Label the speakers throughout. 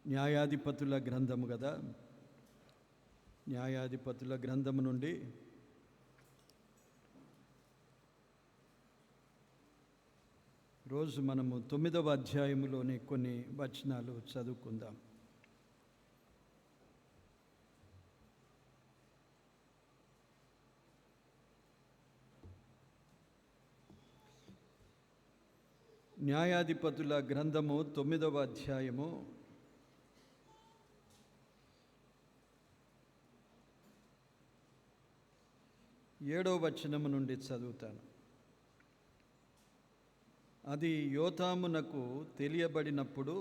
Speaker 1: న్యాయాధిపతుల గ్రంథము కదా, న్యాయాధిపతుల గ్రంథము నుండి రోజు మనము 9వ అధ్యాయములోని కొన్ని వచనాలు చదువుకుందాం. న్యాయాధిపతుల గ్రంథము 9వ అధ్యాయము 7వ వచనము నుండి చదువుతాను. అది యోతామునకు తెలియబడినప్పుడు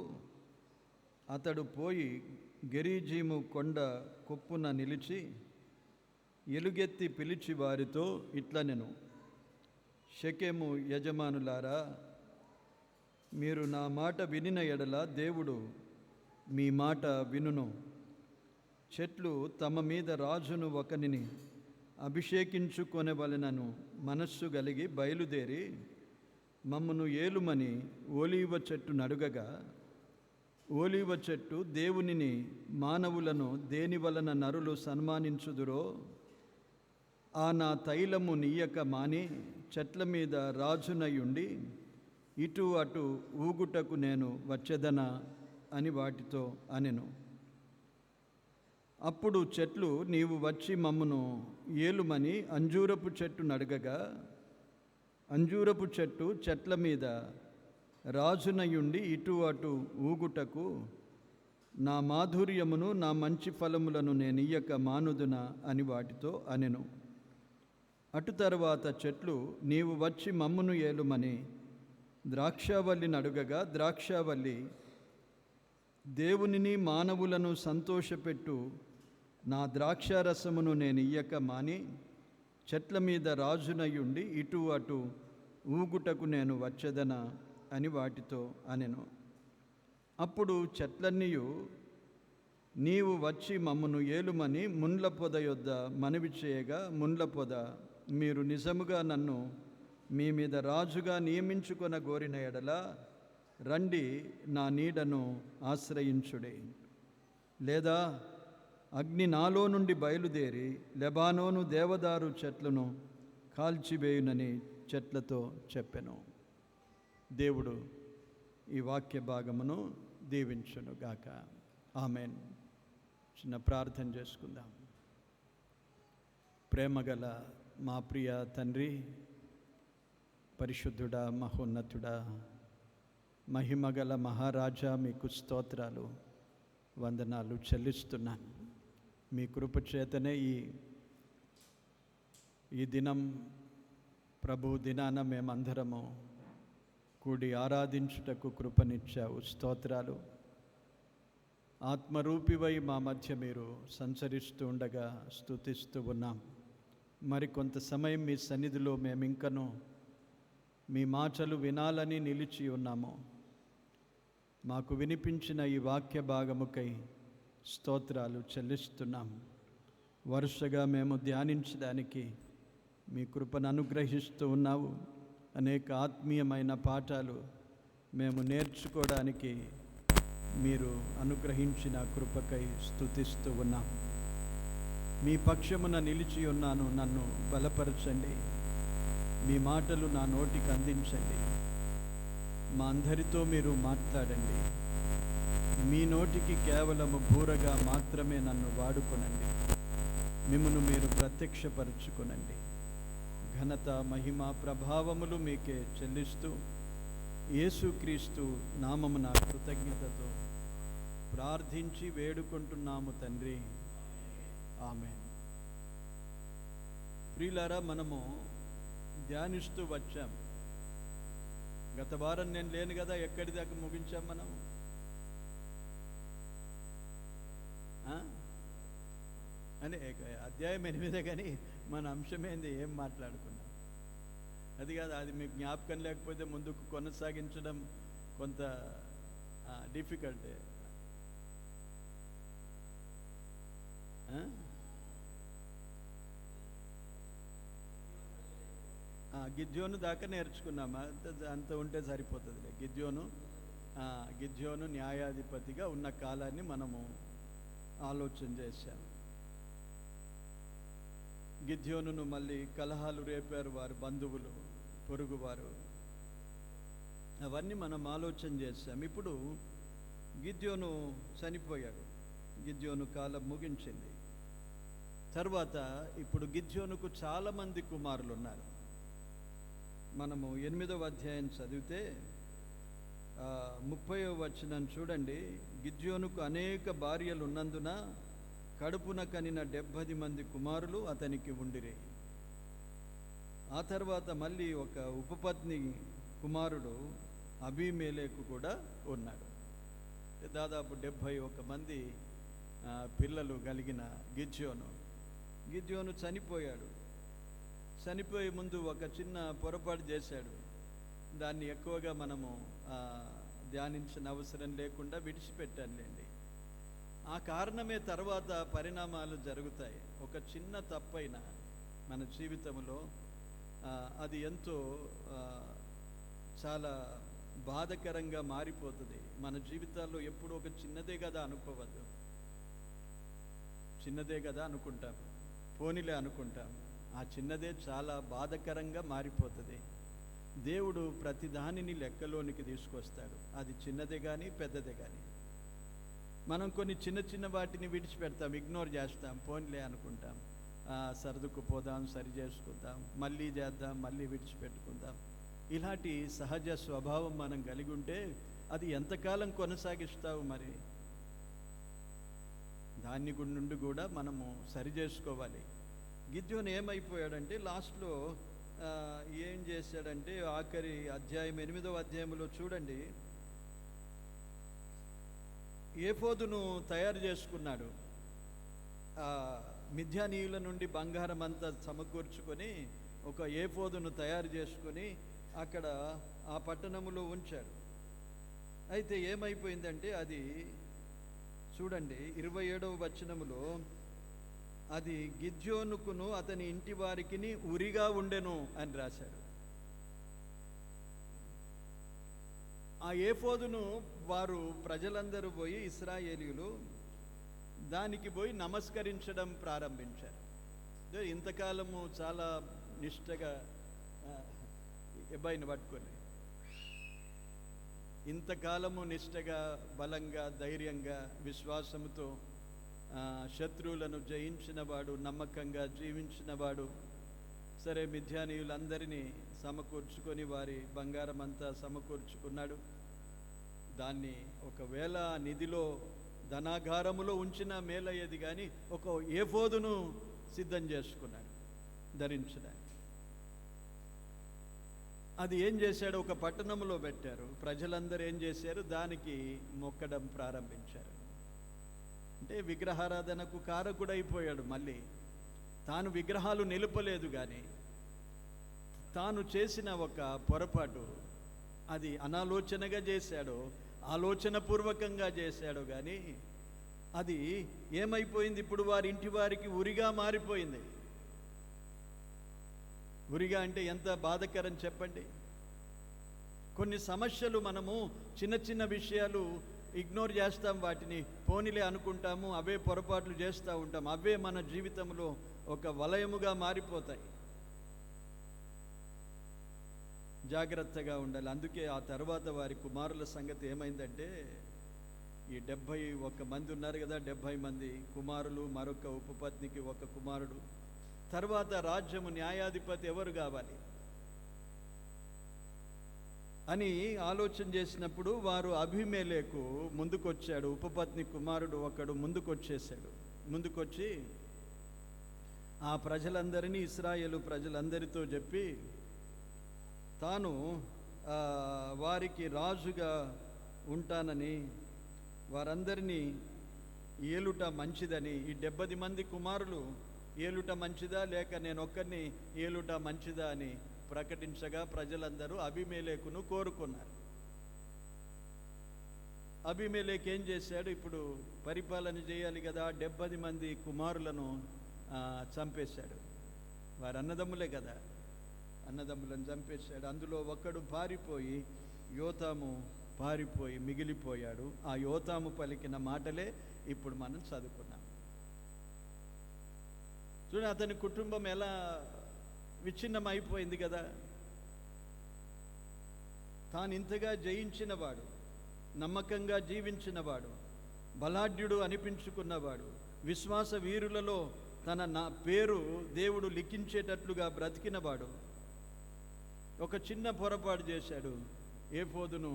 Speaker 1: అతడు పోయి గెరీజీము కొండ కొప్పున నిలిచి ఎలుగెత్తి పిలిచి వారితో ఇట్లనెను, షెకెము యజమానులారా, మీరు నా మాట వినిన ఎడల దేవుడు మీ మాట వినును. చెట్లు తమ మీద రాజును ఒకనిని అభిషేకించుకొనవలెనను మనస్సు కలిగి బయలుదేరి మమ్మను ఏలుమని ఓలీవ చెట్టు నడుగగా, ఓలీవ చెట్టు దేవునిని మానవులను దేని వలన నరులు సన్మానించుదురో ఆ నా తైలము నీయక మాని చెట్ల మీద రాజునయుండి ఇటు అటు ఊగుటకు నేను వచ్చేదనా అని వాటితో అనెను. అప్పుడు చెట్లు, నీవు వచ్చి మమ్మను ఏలుమని అంజూరపు చెట్టు నడగగా, అంజూరపు చెట్టు చెట్ల మీద రాజునయుండి ఇటు అటు ఊగుటకు నా మాధుర్యమును నా మంచి ఫలములను నేనియ్యక మానుదునా అని వాటితో అనెను. అటు తరువాత చెట్లు, నీవు వచ్చి మమ్మను ఏలుమని ద్రాక్షావల్లి నడుగగా, ద్రాక్షావల్లి దేవునిని మానవులను సంతోషపెట్టు నా ద్రాక్షారసమును నేను ఇయ్యక మాని చెట్ల మీద రాజునయుండి ఇటు అటు ఊగుటకు నేను వచ్చేదనా అని వాటితో అనెను. అప్పుడు చెట్లన్నీయు, నీవు వచ్చి మమ్మను ఏలుమని ముండ్ల పొద యొద్ద మనవి చేయగా, ముండ్ల పొద, మీరు నిజముగా నన్ను మీ మీద రాజుగా నియమించుకొన గోరిన ఎడల రండి, నా నీడను ఆశ్రయించుడే. లేదా అగ్ని నాలో నుండి బయలుదేరి లెబానోను దేవదారు చెట్లను కాల్చివేయునని చెట్లతో చెప్పెను. దేవుడు ఈ వాక్య భాగమును దీవించునుగాక. ఆమెన్. చిన్న ప్రార్థన చేసుకుందాం. ప్రేమగల మా ప్రియ తండ్రి, పరిశుద్ధుడా, మహోన్నతుడా, మహిమగల మహారాజా, మీకు స్తోత్రాలు, వందనాలు చెల్లిస్తున్నాను. మీ కృప చేతనే ఈ దినం ప్రభు దినాన మేమందరము కూడి ఆరాధించుటకు కృపనిచ్చావు. స్తోత్రాలు. ఆత్మరూపివై మా మధ్య మీరు సంచరిస్తూ ఉండగా స్తుతిస్తూ ఉన్నాం. మరికొంత సమయం మీ సన్నిధిలో మేమింకను మీ మాటలు వినాలని నిలిచి ఉన్నాము. మాకు వినిపించిన ఈ వాక్య భాగముకై స్తోత్రాలు చెల్లిస్తున్నాం. వరుసగా మేము ధ్యానించడానికి మీ కృపను అనుగ్రహిస్తూ ఉన్నావు. అనేక ఆత్మీయమైన పాఠాలు మేము నేర్చుకోవడానికి మీరు అనుగ్రహించిన కృపకై స్తుతిస్తూ ఉన్నాం. మీ పక్షమున నిలిచి ఉన్నాను, నన్ను బలపరచండి. మీ మాటలు నా నోటికి అందించండి. మా అందరితో మీరు మాట్లాడండి. మీ నోటికి కేవలము బూరగా మాత్రమే నన్ను వాడుకొనండి. మిమ్మును మీరు ప్రత్యక్షపరచుకొనండి. ఘనత, మహిమ, ప్రభావములు మీకే చెల్లిస్తూ యేసుక్రీస్తు నామమున కృతజ్ఞతతో ప్రార్థించి వేడుకుంటున్నాము తండ్రి. ఆమేన్. ప్రియులారా, మనము ధ్యానిస్తూ వచ్చాం. గత వారం నేను లేను కదా, ఎక్కడి దాకా ముగించాం మనం? అని అధ్యాయం 8 కానీ మన అంశమేంది, ఏం మాట్లాడుకున్నాం? అది కాదు, అది మీకు జ్ఞాపకం లేకపోతే ముందుకు కొనసాగించడం కొంత డిఫికల్ట్. గిద్యోను దాకా నేర్చుకున్నామా? అంత ఉంటే సరిపోతుందిలే. గిద్యోను గిద్యోను న్యాయాధిపతిగా ఉన్న కాలాన్ని మనము ఆలోచన చేశాం. గిద్యోనును మళ్ళీ కలహాలు రేపారు వారు బంధువులు, పొరుగువారు. అవన్నీ మనం ఆలోచన చేశాం. ఇప్పుడు గిద్యోను చనిపోయాడు, గిద్యోను కాలం ముగించింది. తర్వాత ఇప్పుడు గిద్యోనుకు చాలామంది కుమారులు ఉన్నారు. మనము 8వ అధ్యాయం చదివితే 30వ వచనం చూడండి. గిద్యోనుకు అనేక భార్యలు ఉన్నందున కడుపున కనిన 70 మంది కుమారులు అతనికి ఉండిరి. ఆ తర్వాత మళ్ళీ ఒక ఉపపత్ని కుమారుడు అబీమెలెకు కూడా ఉన్నాడు. దాదాపు 71 మంది పిల్లలు కలిగిన గిద్యోను చనిపోయాడు. చనిపోయే ముందు ఒక చిన్న పొరపాటు చేశాడు. దాన్ని ఎక్కువగా మనము ధ్యానించిన అవసరం లేకుండా విడిచిపెట్టానులేండి. ఆ కారణమే తర్వాత పరిణామాలు జరుగుతాయి. ఒక చిన్న తప్పైన మన జీవితంలో అది ఎంతో చాలా బాధకరంగా మారిపోతుంది. మన జీవితాల్లో ఎప్పుడు ఒక చిన్నదే కదా అనుకోవద్దు. చిన్నదే కదా అనుకుంటాం, పోనీలే అనుకుంటాం. ఆ చిన్నదే చాలా బాధకరంగా మారిపోతుంది. దేవుడు ప్రతి దానిని లెక్కలోనికి తీసుకొస్తాడు. అది చిన్నదే కానీ పెద్దదే కానీ. మనం కొన్ని చిన్న చిన్న వాటిని విడిచిపెడతాం, ఇగ్నోర్ చేస్తాం, పోనీలే అనుకుంటాం. సర్దుకుపోదాం, సరి చేసుకుందాం, మళ్ళీ చేద్దాం, మళ్ళీ విడిచిపెట్టుకుందాం. ఇలాంటి సహజ స్వభావం మనం కలిగి ఉంటే అది ఎంతకాలం కొనసాగిస్తావు? మరి దాన్ని నుండి కూడా మనము సరి చేసుకోవాలి. గిద్యోను ఏమైపోయాడంటే లాస్ట్లో ఏం చేశాడంటే ఆఖరి అధ్యాయం 8వ అధ్యాయంలో చూడండి, ఏఫోదును తయారు చేసుకున్నాడు. మిద్యానీయుల నుండి బంగారం అంతా సమకూర్చుకొని ఒక ఏఫోదును తయారు చేసుకొని అక్కడ ఆ పట్టణంలో ఉంచాడు. అయితే ఏమైపోయిందంటే అది చూడండి 27వ వచనములో, అది గిద్యోనుకును అతని ఇంటి వారికి ఉరిగా ఉండెను అని రాశాడు. ఆ ఏఫోదును వారు ప్రజలందరూ పోయి, ఇశ్రాయేలీయులు దానికి పోయి నమస్కరించడం ప్రారంభించారు. ఇంతకాలము చాలా నిష్టగా అబ్బాయిని పట్టుకొని ఇంతకాలము నిష్టగా, బలంగా, ధైర్యంగా, విశ్వాసముతో శత్రువులను జయించినవాడు, నమ్మకంగా జీవించినవాడు. సరే, మిద్యానీయులందరినీ సమకూర్చుకొని వారి బంగారం అంతా సమకూర్చుకున్నాడు. దాన్ని ఒకవేళ నిధిలో ధనాగారములో ఉంచిన మేలయ్యేది, కానీ ఒక ఏఫోదును సిద్ధం చేసుకున్నాడు ధరించడానికి. అది ఏం చేశాడు? ఒక పట్టణంలో పెట్టారు. ప్రజలందరూ ఏం చేశారు? దానికి మొక్కడం ప్రారంభించారు. అంటే విగ్రహారాధనకు కారకుడైపోయాడు. మళ్ళీ తాను విగ్రహాలు నిలుపలేదు, కానీ తాను చేసిన ఒక పొరపాటు, అది అనాలోచనగా చేశాడో ఆలోచనపూర్వకంగా చేశాడో కానీ అది ఏమైపోయింది? ఇప్పుడు వారి ఇంటి వారికి ఉరిగా మారిపోయింది. ఉరిగా అంటే ఎంత బాధకరం చెప్పండి. కొన్ని సమస్యలు మనము చిన్న చిన్న విషయాలు ఇగ్నోర్ చేస్తాం, వాటిని పోనీలే అనుకుంటాము, అవే పొరపాట్లు చేస్తూ ఉంటాం. అవే మన జీవితంలో ఒక వలయముగా మారిపోతాయి. జాగ్రత్తగా ఉండాలి. అందుకే ఆ తర్వాత వారి కుమారుల సంగతి ఏమైందంటే, ఈ 71 మంది ఉన్నారు కదా, 70 మంది కుమారులు, మరొక ఉపపత్నికి ఒక కుమారుడు. తర్వాత రాజ్యము న్యాయాధిపతి ఎవరు కావాలి అని ఆలోచన చేసినప్పుడు వారు అబీమెలెకు ముందుకొచ్చాడు. ఉపపత్ని కుమారుడు ఒకడు ముందుకొచ్చి ఆ ప్రజలందరినీ, ఇశ్రాయేలు ప్రజలందరితో చెప్పి తాను వారికి రాజుగా ఉంటానని, వారందరినీ ఏలుట మంచిదని, ఈ 70 మంది కుమారులు ఏలుట మంచిదా లేక నేను ఒక్కరిని ఏలుట మంచిదా అని ప్రకటించగా ప్రజలందరూ అబీమెలెకును కోరుకున్నారు. అబీమెలెకు ఏం చేశాడు? ఇప్పుడు పరిపాలన చేయాలి కదా, 70 మంది కుమారులను చంపేశాడు. వారు అన్నదమ్ములే కదా, అన్నదమ్ములను చంపేశాడు. అందులో ఒకడు పారిపోయి యోతాము పారిపోయి మిగిలిపోయాడు. ఆ యోతాము పలికిన మాటలే ఇప్పుడు మనం చదువుకున్నాం. చూడండి, అతని కుటుంబం ఎలా విచ్ఛిన్నం అయిపోయింది కదా. తాను ఇంతగా జయించినవాడు, నమ్మకంగా జీవించినవాడు, బలాఢ్యుడు అనిపించుకున్నవాడు, విశ్వాస వీరులలో తన పేరు దేవుడు లిఖించేటట్లుగా బ్రతికినవాడు ఒక చిన్న పొరపాటు చేశాడు. ఏఫోదును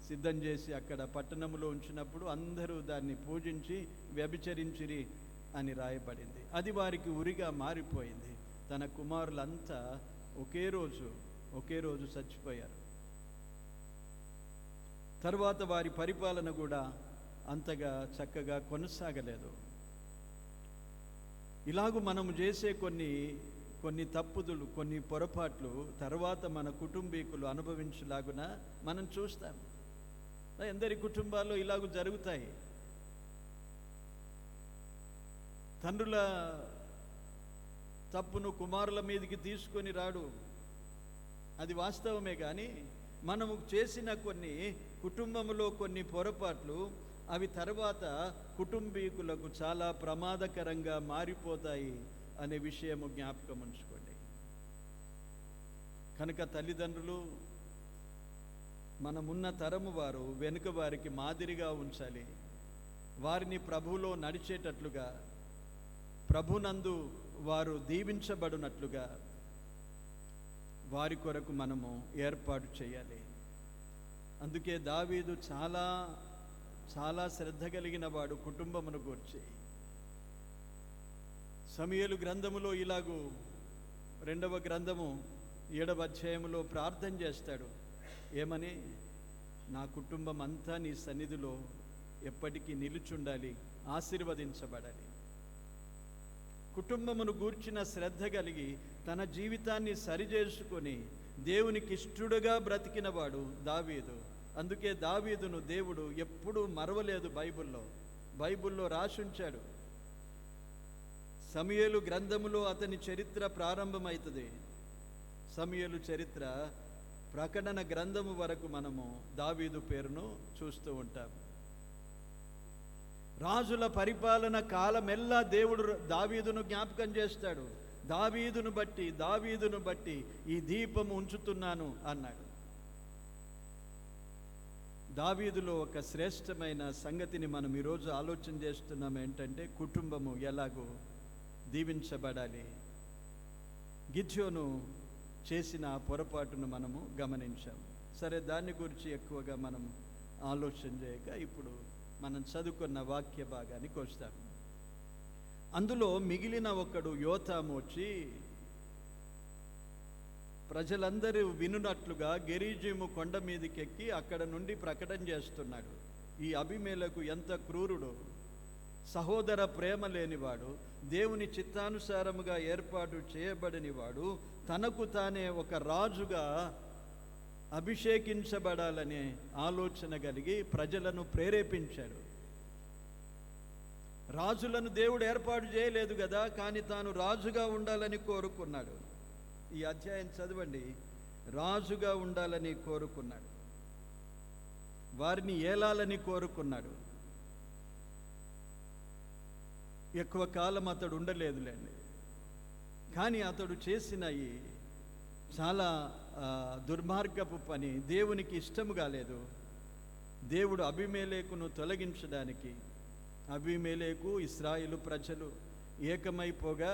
Speaker 1: సిద్ధం చేసి అక్కడ పట్టణంలో ఉంచినప్పుడు అందరూ దాన్ని పూజించి వ్యభిచరించిరి అని రాయబడింది. అది వారికి ఉరిగా మారిపోయింది. తన కుమారులంతా ఒకే రోజు చచ్చిపోయారు. తర్వాత వారి పరిపాలన కూడా అంతగా చక్కగా కొనసాగలేదు. ఇలాగూ మనము చేసే కొన్ని తప్పుదులు, కొన్ని పొరపాట్లు తర్వాత మన కుటుంబీకులు అనుభవించలాగున మనం చూస్తాం. ఎందరి కుటుంబాల్లో ఇలాగూ జరుగుతాయి. తండ్రుల తప్పును కుమారుల మీదకి తీసుకొని రాడు, అది వాస్తవమే. కానీ మనము చేసిన కుటుంబంలో కొన్ని పొరపాట్లు అవి తర్వాత కుటుంబీకులకు చాలా ప్రమాదకరంగా మారిపోతాయి అనే విషయము జ్ఞాపకం ఉంచుకోండి. కనుక తల్లిదండ్రులు, మనమున్న తరము వారు వెనుక వారికి మాదిరిగా ఉంచాలి. వారిని ప్రభువులో నడిచేటట్లుగా, ప్రభునందు వారు దీవించబడినట్లుగా వారి కొరకు మనము ఏర్పాటు చేయాలి. అందుకే దావీదు చాలా చాలా శ్రద్ధ కలిగిన వాడు కుటుంబమును గూర్చి. సమూయేలు గ్రంథములో ఇలాగూ 2వ గ్రంథము 7వ అధ్యాయములో ప్రార్థన చేస్తాడు. ఏమని? నా కుటుంబం అంతా నీ సన్నిధిలో ఎప్పటికీ నిలుచుండాలి, ఆశీర్వదించబడాలి. కుటుంబమును గూర్చిన శ్రద్ధ కలిగి తన జీవితాన్ని సరిచేసుకొని దేవునికి ఇష్టడుగా బ్రతికినవాడు దావీదు. అందుకే దావీదును దేవుడు ఎప్పుడూ మరవలేదు. బైబిల్లో రాసుంచాడు. సమూయేలు గ్రంథములో అతని చరిత్ర ప్రారంభమవుతుంది. సమూయేలు చరిత్ర ప్రకటన గ్రంథము వరకు మనము దావీదు పేరును చూస్తూ ఉంటాం. రాజుల పరిపాలన కాలమెల్లా దేవుడు దావీదును జ్ఞాపకం చేస్తాడు. దావీదును బట్టి ఈ దీపము ఉంచుతున్నాను అన్నాడు. దావీదులో ఒక శ్రేష్టమైన సంగతిని మనం ఈరోజు ఆలోచన చేస్తున్నాం. ఏంటంటే కుటుంబము ఎలాగో దీవించబడాలి. గిద్యోను చేసిన పొరపాటును మనము గమనించాం. సరే, దాన్ని గురించి ఎక్కువగా మనం ఆలోచన చేయక ఇప్పుడు మనం చదువుకున్న వాక్య భాగానికి వస్తాం. అందులో మిగిలిన ఒకడు యోతాము వచ్చి ప్రజలందరూ వినున్నట్లుగా గెరీజీము కొండ మీదకెక్కి అక్కడ నుండి ప్రకటన చేస్తున్నాడు. ఈ అబీమెలెకు ఎంత క్రూరుడు, సహోదర ప్రేమ లేనివాడు, దేవుని చిత్తానుసారముగా ఏర్పాటు చేయబడనివాడు, తనకు తానే ఒక రాజుగా అభిషేకించబడాలనే ఆలోచన కలిగి ప్రజలను ప్రేరేపించాడు. రాజులను దేవుడు ఏర్పాటు చేయలేదు కదా, కానీ తాను రాజుగా ఉండాలని కోరుకున్నాడు. ఈ అధ్యాయం చదవండి. రాజుగా ఉండాలని కోరుకున్నాడు, వారిని ఏలాలని కోరుకున్నాడు. ఎక్కువ కాలం అతడు ఉండలేదులేండి, కానీ అతడు చేసిన ఈ చాలా దుర్మార్గపు పని దేవునికి ఇష్టము కాలేదు. దేవుడు అబీమెలెకును తొలగించడానికి, అబీమెలెకు ఇశ్రాయేలు ప్రజలు ఏకమైపోగా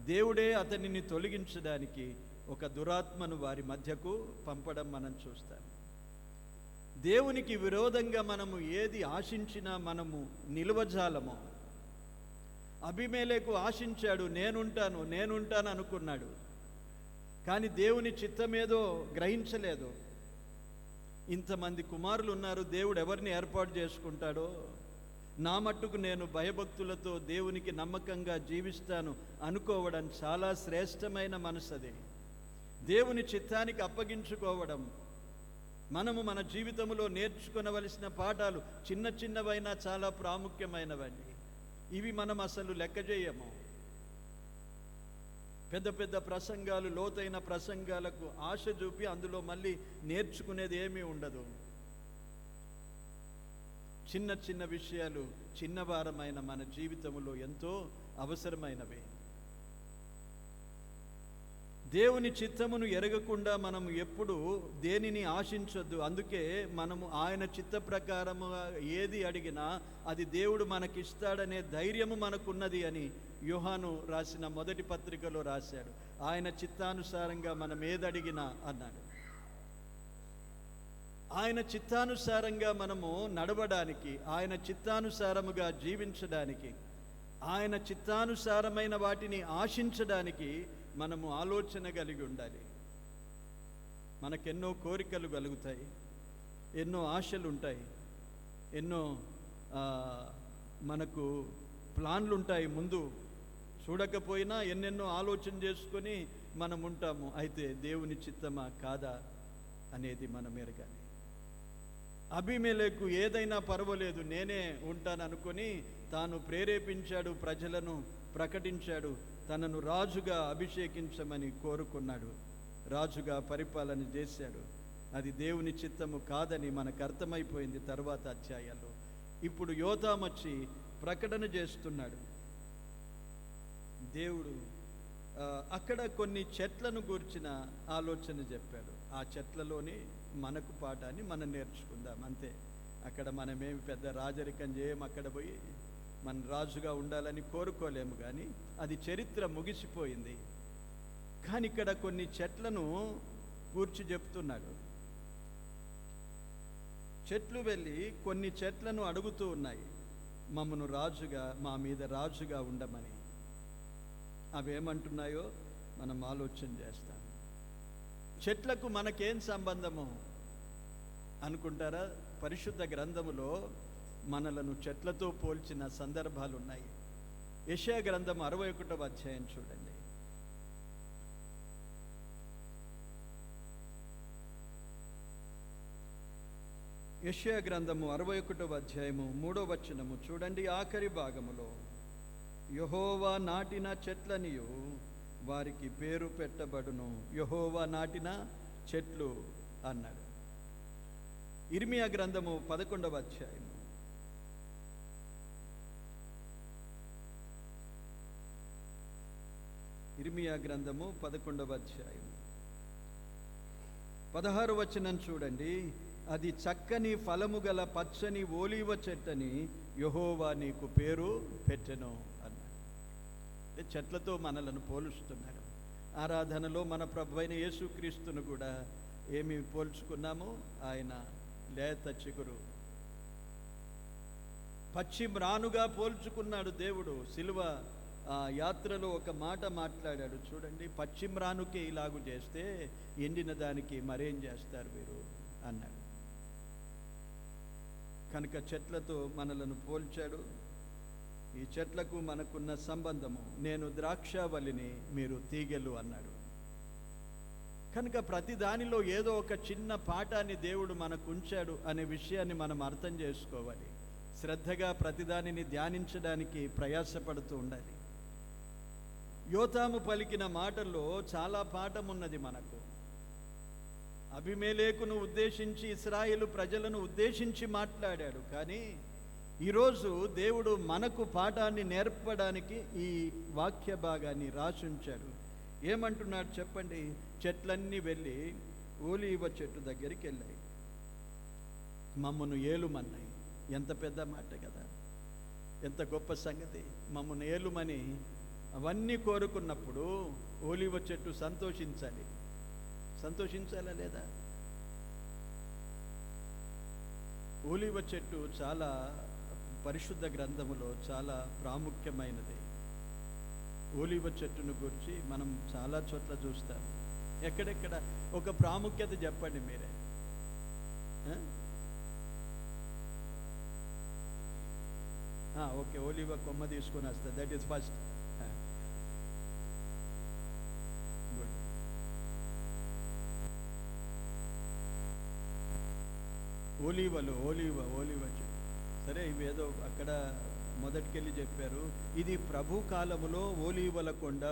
Speaker 1: దేవుడే అతనిని తొలగించడానికి ఒక దురాత్మను వారి మధ్యకు పంపడం మనం చూస్తాం. దేవునికి విరోధంగా మనము ఏది ఆశించినా మనము నిలువజాలము. అబీమెలెకు ఆశించాడు, నేనుంటాను అనుకున్నాడు, కానీ దేవుని చిత్తమేదో గ్రహించలేదు. ఇంతమంది కుమారులు ఉన్నారు, దేవుడు ఎవరిని ఏర్పాటు చేసుకుంటాడో, నా మట్టుకు నేను భయభక్తులతో దేవునికి నమ్మకంగా జీవిస్తాను అనుకోవడం చాలా శ్రేష్టమైన మనసది. దేవుని చిత్తానికి అప్పగించుకోవడం మనము మన జీవితంలో నేర్చుకొనవలసిన పాఠాలు చిన్నవైనా చాలా ప్రాముఖ్యమైనవండి. ఇవి మనం అసలు లెక్క చేయము. పెద్ద ప్రసంగాలు, లోతైన ప్రసంగాలకు ఆశ చూపి అందులో మళ్ళీ నేర్చుకునేది ఏమీ ఉండదు. చిన్న చిన్న విషయాలు చిన్న భారమైన మన జీవితంలో ఎంతో అవసరమైనవి. దేవుని చిత్తమును ఎరగకుండా మనం ఎప్పుడు దేనిని ఆశించొద్దు. అందుకే మనము ఆయన చిత్త ప్రకారముగా ఏది అడిగినా అది దేవుడు మనకిస్తాడనే ధైర్యము మనకున్నది అని యోహాను రాసిన మొదటి పత్రికలో రాశాడు. ఆయన చిత్తానుసారంగా మనం ఏది అడిగినా అన్నాడు. ఆయన చిత్తానుసారంగా మనము నడవడానికి, ఆయన చిత్తానుసారముగా జీవించడానికి, ఆయన చిత్తానుసారమైన వాటిని ఆశించడానికి మనము ఆలోచన కలిగి ఉండాలి. మనకెన్నో కోరికలు కలుగుతాయి, ఎన్నో ఆశలు ఉంటాయి, ఎన్నో మనకు ప్లాన్లు ఉంటాయి. ముందు చూడకపోయినా ఎన్నెన్నో ఆలోచన చేసుకొని మనం ఉంటాము. అయితే దేవుని చిత్తమా కాదా అనేది మనం ఎరగాలి. అబీమెలెకు ఏదైనా పర్వాలేదు, నేనే ఉంటాను అనుకొని తాను ప్రేరేపించాడు, ప్రజలను ప్రకటించాడు, తనను రాజుగా అభిషేకించమని కోరుకున్నాడు, రాజుగా పరిపాలన చేశాడు. అది దేవుని చిత్తము కాదని మనకు అర్థమైపోయింది తర్వాత అధ్యాయాల్లో. ఇప్పుడు యోతాం వచ్చి ప్రకటన చేస్తున్నాడు. దేవుడు అక్కడ కొన్ని చెట్లను గూర్చిన ఆలోచన చెప్పాడు. ఆ చెట్లలోని మనకు పాఠాన్ని మనం నేర్చుకుందాం అంతే. అక్కడ మనమేమి పెద్ద రాజరికం చేయం, అక్కడ పోయి మన రాజుగా ఉండాలని కోరుకోలేము. కానీ అది చరిత్ర ముగిసిపోయింది. కానీ ఇక్కడ కొన్ని చెట్లను కూర్చి చెప్తున్నాడు. చెట్లు వెళ్ళి కొన్ని చెట్లను అడుగుతూ ఉన్నాయి, మమ్మను రాజుగా, మా మీద రాజుగా ఉండమని. అవేమంటున్నాయో మనం ఆలోచన చేస్తాం. చెట్లకు మనకేం సంబంధము అనుకుంటారా? పరిశుద్ధ గ్రంథములో మనలను చెట్లతో పోల్చిన సందర్భాలు ఉన్నాయి. యెషయా గ్రంథం 61వ అధ్యాయం చూడండి. యెషయా గ్రంథము 61వ అధ్యాయము 3వ వచనము చూడండి. ఆఖరి భాగములో యెహోవా నాటిన చెట్లనియు వారికి పేరు పెట్టబడును. యెహోవా నాటిన చెట్లు అన్నాడు. ఇర్మియా గ్రంథము 11వ అధ్యాయము ఇర్మియా గ్రంథము 11వ అధ్యాయం 16వ వచనం చూడండి. అది చక్కని ఫలము గల పచ్చని ఓలీవ చెట్టని యెహోవా నీకు పేరు పెట్టెను అన్నాడు. చెట్లతో మనలను పోలుస్తున్నాడు. ఆరాధనలో మన ప్రభువైన యేసుక్రీస్తును కూడా ఏమి పోల్చుకున్నాము? ఆయన లేత చిగురు, పచ్చి మ్రానుగా పోల్చుకున్నాడు దేవుడు. సిలువ యాత్రలో ఒక మాట మాట్లాడాడు చూడండి. పచ్చి మ్రానుకే ఇలాగు చేస్తే ఎండిన దానికి మరేం చేస్తారు మీరు అన్నాడు. కనుక చెట్లతో మనలను పోల్చాడు. ఈ చెట్లకు మనకున్న సంబంధము, నేను ద్రాక్షావల్లిని, మీరు తీగెలు అన్నాడు. కనుక ప్రతి దానిలో ఏదో ఒక చిన్న పాఠాన్ని దేవుడు మనకు ఉంచాడు అనే విషయాన్ని మనం అర్థం చేసుకోవాలి. శ్రద్ధగా ప్రతిదానిని ధ్యానించడానికి ప్రయాసపడుతూ ఉండాలి. యోతాము పలికిన మాటల్లో చాలా పాఠం ఉన్నది మనకు. అబీమెలెకును ఉద్దేశించి, ఇశ్రాయేలు ప్రజలను ఉద్దేశించి మాట్లాడాడు. కానీ ఈరోజు దేవుడు మనకు పాఠాన్ని నేర్పడానికి ఈ వాక్య భాగాన్ని రాసుంచాడు. ఏమంటున్నాడు చెప్పండి? చెట్లన్నీ వెళ్ళి ఓలీవ చెట్టు దగ్గరికి వెళ్ళాయి, మమ్మను ఏలుమన్నాయి. ఎంత పెద్ద మాట కదా, ఎంత గొప్ప సంగతి. మమ్మను ఏలుమని అవన్నీ కోరుకున్నప్పుడు ఓలీవ చెట్టు సంతోషించాలి. సంతోషించాలా లేదా? ఓలీవ చెట్టు చాలా పరిశుద్ధ గ్రంథములో చాలా ప్రాముఖ్యమైనది. ఓలీవ చెట్టును గురించి మనం చాలా చోట్ల చూస్తాం. ఎక్కడెక్కడ ఒక ప్రాముఖ్యత చెప్పండి మీరే. ఓకే, ఓలీవ కొమ్మ తీసుకొని వస్తుంది. That is first. గుడ్. ఓలీవ చెట్టు. సరే, ఇవేదో అక్కడ మొదటికెళ్ళి చెప్పారు. ఇది ప్రభు కాలములో ఓలీవల కొండ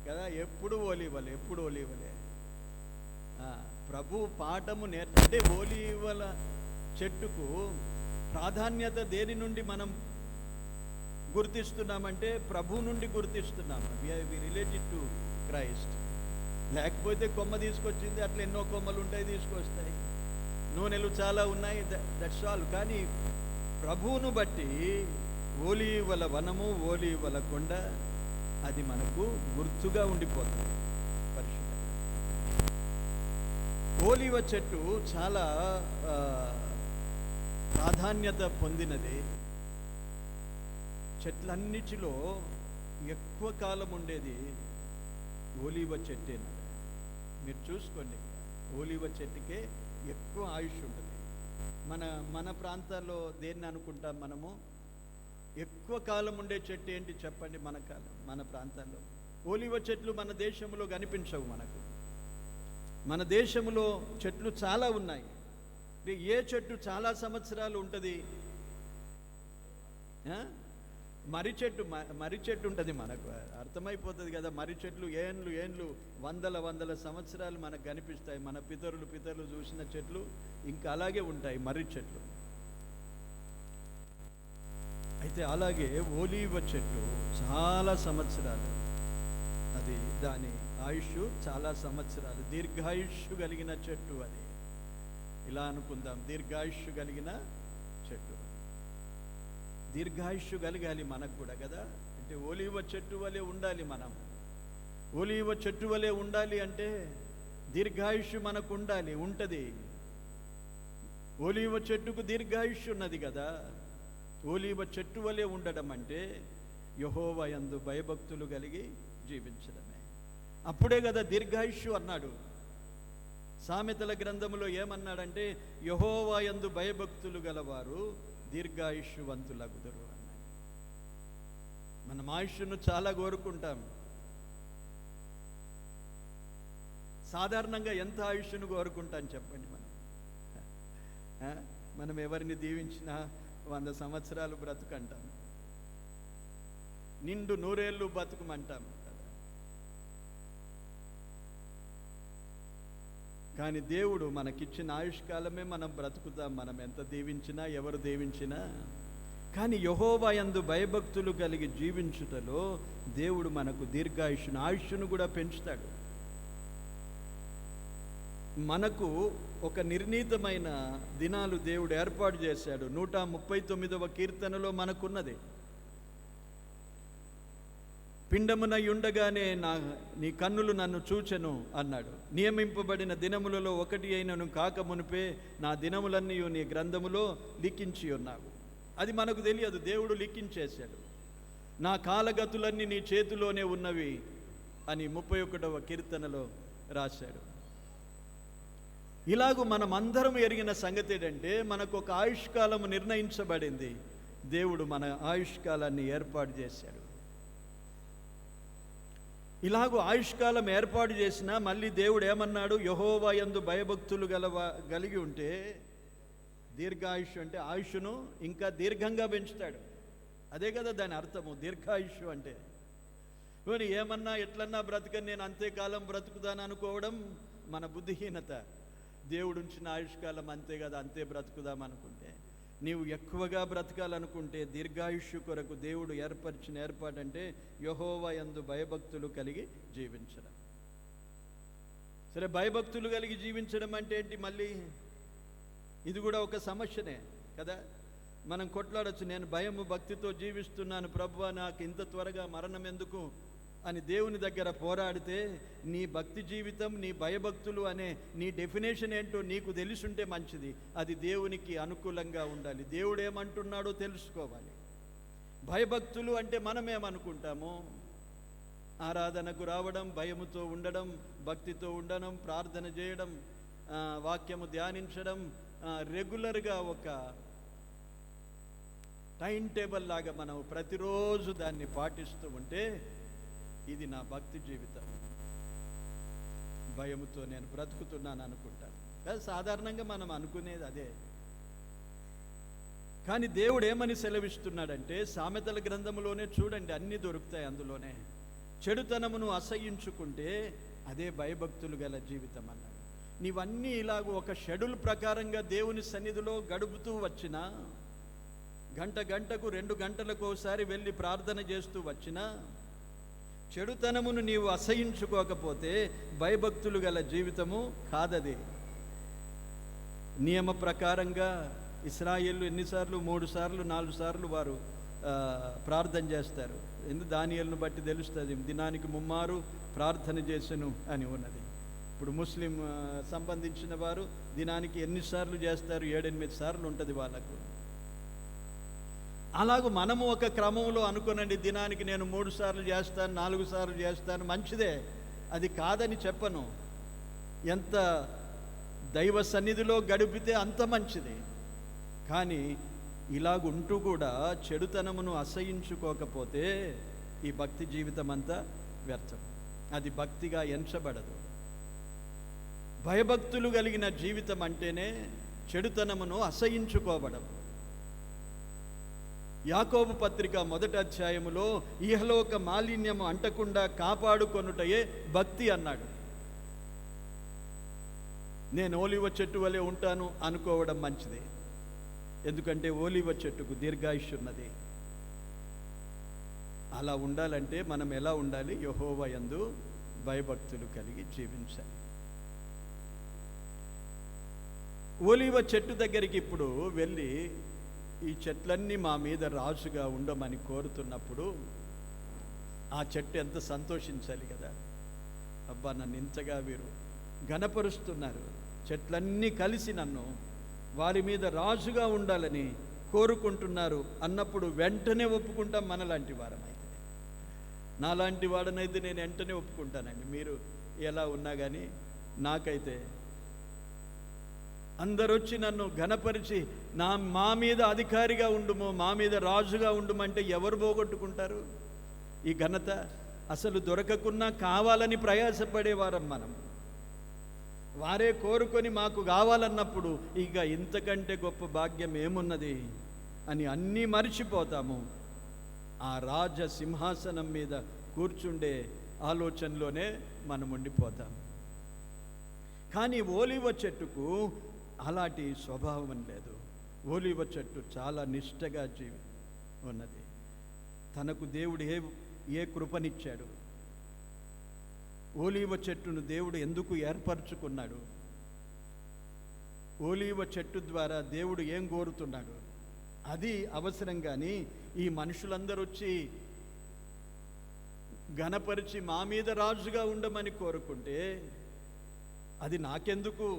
Speaker 1: కదా. ఎప్పుడు ఓలీవలే. ప్రభు పాఠము అంటే ఓలీవల చెట్టుకు ప్రాధాన్యత దేని నుండి మనం గుర్తిస్తున్నామంటే ప్రభు నుండి గుర్తిస్తున్నాము. వి రిలేటెడ్ టు క్రైస్ట్. లేకపోతే కొమ్మ తీసుకొచ్చింది, అట్లా ఎన్నో కొమ్మలు ఉంటాయి, తీసుకొస్తాయి, నూనెలు చాలా ఉన్నాయి, దట్స్ ఆల్. కానీ ప్రభువును బట్టి ఓలీవల వనము, ఓలీవల కొండ, అది మనకు గుర్తుగా ఉండిపోతుంది పరిశుద్ధంగా. ఓలీవ చెట్టు చాలా ప్రాధాన్యత పొందినది. చెట్లన్నిటిలో ఎక్కువ కాలం ఉండేది ఓలీవ చెట్టేనా. మీరు చూసుకోండి, ఓలీవ చెట్టుకే ఎక్కువ ఆయుష్ ఉంటుంది. మన ప్రాంతాల్లో దేన్ని అనుకుంటాం మనము? ఎక్కువ కాలం ఉండే చెట్టు ఏంటి చెప్పండి? మన ప్రాంతాల్లో ఓలీవ చెట్లు మన దేశంలో కనిపించవు మనకు. మన దేశంలో చెట్లు చాలా ఉన్నాయి. ఏ చెట్టు చాలా సంవత్సరాలు ఉంటుంది? మర్రి చెట్టు ఉంటుంది. మనకు అర్థమైపోతుంది కదా, మర్రి చెట్లు ఏండ్లు వందల సంవత్సరాలు మనకు కనిపిస్తాయి. మన పితరులు చూసిన చెట్లు ఇంకా అలాగే ఉంటాయి మర్రి చెట్లు. అయితే అలాగే ఓలీవ చెట్టు చాలా సంవత్సరాలు, అది దాని ఆయుష్ చాలా సంవత్సరాలు, దీర్ఘాయుష్ కలిగిన చెట్టు. అది ఇలా అనుకుందాం, దీర్ఘాయుష్ కలిగిన చెట్టు. దీర్ఘాయుష్ కలగాలి మనకు కూడా కదా. అంటే ఓలీవ చెట్టు వలె ఉండాలి మనం. ఓలీవ చెట్టు వలె ఉండాలి అంటే దీర్ఘాయుష్ మనకు ఉంటుంది. ఓలీవ చెట్టుకు దీర్ఘాయుష్ ఉన్నది కదా. ఓలీవ చెట్టు వలె ఉండడం అంటే యెహోవా యందు భయభక్తులు కలిగి జీవించడమే. అప్పుడే కదా దీర్ఘాయుష్ అన్నాడు. సామెతల గ్రంథములో ఏమన్నాడంటే యెహోవా యందు భయభక్తులు గలవారు దీర్ఘాయుష్వంతులగుదురు అన్నాడు. మనం ఆయుష్ను చాలా కోరుకుంటాం. సాధారణంగా ఎంత ఆయుష్ను కోరుకుంటాం చెప్పండి? మనం ఎవరిని దీవించినా 100 సంవత్సరాలు బ్రతుకంటాం, నిండు 100 ఏళ్ళు బతుకుమంటాం కదా. కానీ దేవుడు మనకిచ్చిన ఆయుష్కాలమే మనం బ్రతుకుతాం, మనం ఎంత దీవించినా, ఎవరు దీవించినా. కానీ యెహోవా యందు భయభక్తులు కలిగి జీవించుటలో దేవుడు మనకు ఆయుష్ను కూడా పెంచుతాడు. మనకు ఒక నిర్ణీతమైన దినాలు దేవుడు ఏర్పాటు చేశాడు. 139వ కీర్తనలో మనకున్నది, పిండమునయుండగానే నీ కన్నులు నన్ను చూచెను అన్నాడు. నియమింపబడిన దినములలో ఒకటి అయినను కాక మునిపే నా దినములన్నీ నీ గ్రంథములో లిఖించి ఉన్నావు. అది మనకు తెలియదు, దేవుడు లిఖించేశాడు. నా కాలగతులన్నీ నీ చేతిలోనే ఉన్నవి అని 31వ కీర్తనలో రాశాడు. ఇలాగూ మనం అందరం ఎరిగిన సంగతి ఏంటంటే మనకు ఒక ఆయుష్కాలము నిర్ణయించబడింది. దేవుడు మన ఆయుష్కాలాన్ని ఏర్పాటు చేశాడు. ఇలాగూ ఆయుష్కాలం ఏర్పాటు చేసినా మళ్ళీ దేవుడు ఏమన్నాడు? యెహోవా యందు భయభక్తులు కలిగి ఉంటే దీర్ఘాయుష్ అంటే ఆయుష్ను ఇంకా దీర్ఘంగా పెంచుతాడు. అదే కదా దాని అర్థము, దీర్ఘాయుష్ అంటే. పోనీ ఏమన్నా ఎట్లన్నా బ్రతకని, నేను అంతేకాలం బ్రతుకుతాను అనుకోవడం మన బుద్ధిహీనత. దేవుడు ఉంచిన ఆయుష్కాలం అంతే కదా, అంతే బ్రతుకుదాం అనుకుంటే. నీవు ఎక్కువగా బ్రతకాలనుకుంటే దీర్ఘాయుష్ కొరకు దేవుడు ఏర్పరిచిన ఏర్పాటంటే యెహోవా యందు భయభక్తులు కలిగి జీవించడం. సరే, భయభక్తులు కలిగి జీవించడం అంటే ఏంటి? మళ్ళీ ఇది కూడా ఒక సమస్యనే కదా. మనం కొట్లాడొచ్చు, నేను భయము భక్తితో జీవిస్తున్నాను ప్రభువా, నాకు ఇంత త్వరగా మరణం ఎందుకు అని దేవుని దగ్గర పోరాడితే నీ భక్తి జీవితం, నీ భయభక్తులు అనే నీ డెఫినేషన్ ఏంటో నీకు తెలుసుంటే మంచిది. అది దేవునికి అనుకూలంగా ఉండాలి. దేవుడు ఏమంటున్నాడో తెలుసుకోవాలి. భయభక్తులు అంటే మనం ఏమనుకుంటాము? ఆరాధనకు రావడం, భయముతో ఉండడం, భక్తితో ఉండడం, ప్రార్థన చేయడం, వాక్యము ధ్యానించడం, రెగ్యులర్గా ఒక టైం టేబుల్ లాగా మనం ప్రతిరోజు దాన్ని పాటిస్తూ ఉంటే ఇది నా భక్తి జీవితం, భయముతో నేను బ్రతుకుతున్నాను అనుకుంటాను. సాధారణంగా మనం అనుకునేది అదే. కానీ దేవుడు ఏమని సెలవిస్తున్నాడంటే సామెతల గ్రంథంలోనే చూడండి, అన్నీ దొరుకుతాయి అందులోనే. చెడుతనమును అసహ్యించుకుంటే అదే భయభక్తులు గల జీవితం అన్నాడు. నీవన్నీ ఇలాగ ఒక షెడ్యూల్ ప్రకారంగా దేవుని సన్నిధిలో గడుపుతూ వచ్చినా, గంటకు 2 గంటలకు ఒకసారి వెళ్ళి ప్రార్థన చేస్తూ వచ్చినా, చెడుతనమును నీవు అసహించుకోకపోతే భయభక్తులు గల జీవితము కాదది. నియమ ప్రకారంగా ఇశ్రాయేలు ఎన్నిసార్లు? 3 సార్లు 4 సార్లు వారు ప్రార్థన చేస్తారు. ఎందుకు? దానియేలును బట్టి తెలుస్తుంది, దినానికి 3 మారు ప్రార్థన చేసెను అని ఉన్నది. ఇప్పుడు ముస్లిం సంబంధించిన వారు దినానికి ఎన్నిసార్లు చేస్తారు? 7-8 సార్లు ఉంటుంది వాళ్ళకు. అలాగూ మనము ఒక క్రమంలో అనుకోనండి, దినానికి నేను 3 సార్లు చేస్తాను, 4 సార్లు చేస్తాను, మంచిదే, అది కాదని చెప్పను. ఎంత దైవ సన్నిధిలో గడిపితే అంత మంచిది. కానీ ఇలాగుంటూ కూడా చెడుతనమును అసహించుకోకపోతే ఈ భక్తి జీవితం అంతా వ్యర్థం, అది భక్తిగా ఎంచబడదు. భయభక్తులు కలిగిన జీవితం అంటేనే చెడుతనమును అసహించుకోవడం. యాకోబు పత్రిక 1వ అధ్యాయములో ఇహలోక మాలిన్యము అంటకుండా కాపాడుకొనుటయే భక్తి అన్నాడు. నేను ఓలివ చెట్టు వలె ఉంటాను అనుకోవడం మంచిది, ఎందుకంటే ఓలివ చెట్టుకు దీర్ఘాయుష్షు ఉన్నది. అలా ఉండాలంటే మనం ఎలా ఉండాలి? యెహోవా యందు భయభక్తులు కలిగి జీవించాలి. ఓలివ చెట్టు దగ్గరికి ఇప్పుడు వెళ్ళి ఈ చెట్లన్నీ మా మీద రాజుగా ఉండమని కోరుతున్నప్పుడు ఆ చెట్టు ఎంత సంతోషించాలి కదా. అబ్బా, నన్ను ఇంతగా వీరు ఘనపరుస్తున్నారు, చెట్లన్నీ కలిసి నన్ను వారి మీద రాజుగా ఉండాలని కోరుకుంటున్నారు అన్నప్పుడు వెంటనే ఒప్పుకుంటాం. మనలాంటి వారమైతే, నాలాంటి వాడనైతే నేను వెంటనే ఒప్పుకుంటానండి. మీరు ఎలా ఉన్నా కానీ నాకైతే అందరూ వచ్చి నన్ను ఘనపరిచి మా మీద అధికారిగా ఉండుమో, మా మీద రాజుగా ఉండుమంటే ఎవరు పోగొట్టుకుంటారు ఈ ఘనత? అసలు దొరకకున్నా కావాలని ప్రయాసపడేవారం మనం. వారే కోరుకొని మాకు కావాలన్నప్పుడు ఇక ఇంతకంటే గొప్ప భాగ్యం ఏమున్నది అని అన్నీ మరిచిపోతాము. ఆ రాజ సింహాసనం మీద కూర్చుండే ఆలోచనలోనే మనం ఉండిపోతాం. కానీ ఓలివ చెట్టుకు అలాంటి స్వభావం లేదు. ఓలివ చెట్టు చాలా నిష్టగా ఉన్నది. తనకు దేవుడు ఏ కృపనిచ్చాడు? ఓలివ చెట్టును దేవుడు ఎందుకు ఏర్పరచుకున్నాడు? ఓలివ చెట్టు ద్వారా దేవుడు ఏం కోరుతున్నాడు? అది అవసరం. కానీ ఈ మనుషులందరూ వచ్చి ఘనపరిచి మా మీద రాజుగా ఉండమని కోరుకుంటే అది నాకెందుకు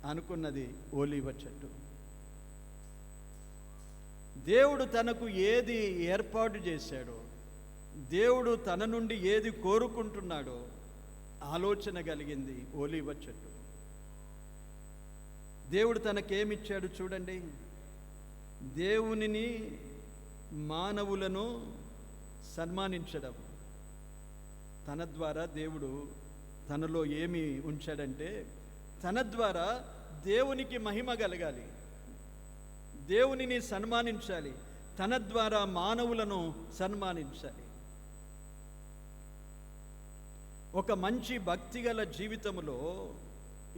Speaker 1: అనుకున్నది ఓలివ చెట్టు. దేవుడు తనకు ఏది ఏర్పాటు చేశాడో, దేవుడు తన నుండి ఏది కోరుకుంటున్నాడో ఆలోచన కలిగింది ఓలివ చెట్టు. దేవుడు తనకేమిచ్చాడు చూడండి. దేవునిని, మానవులను సన్మానించడం. తన ద్వారా దేవుడు తనలో ఏమి ఉంచాడంటే, తన ద్వారా దేవునికి మహిమ కలగాలి, దేవునిని సన్మానించాలి, తన ద్వారా మానవులను సన్మానించాలి. ఒక మంచి భక్తిగల జీవితంలో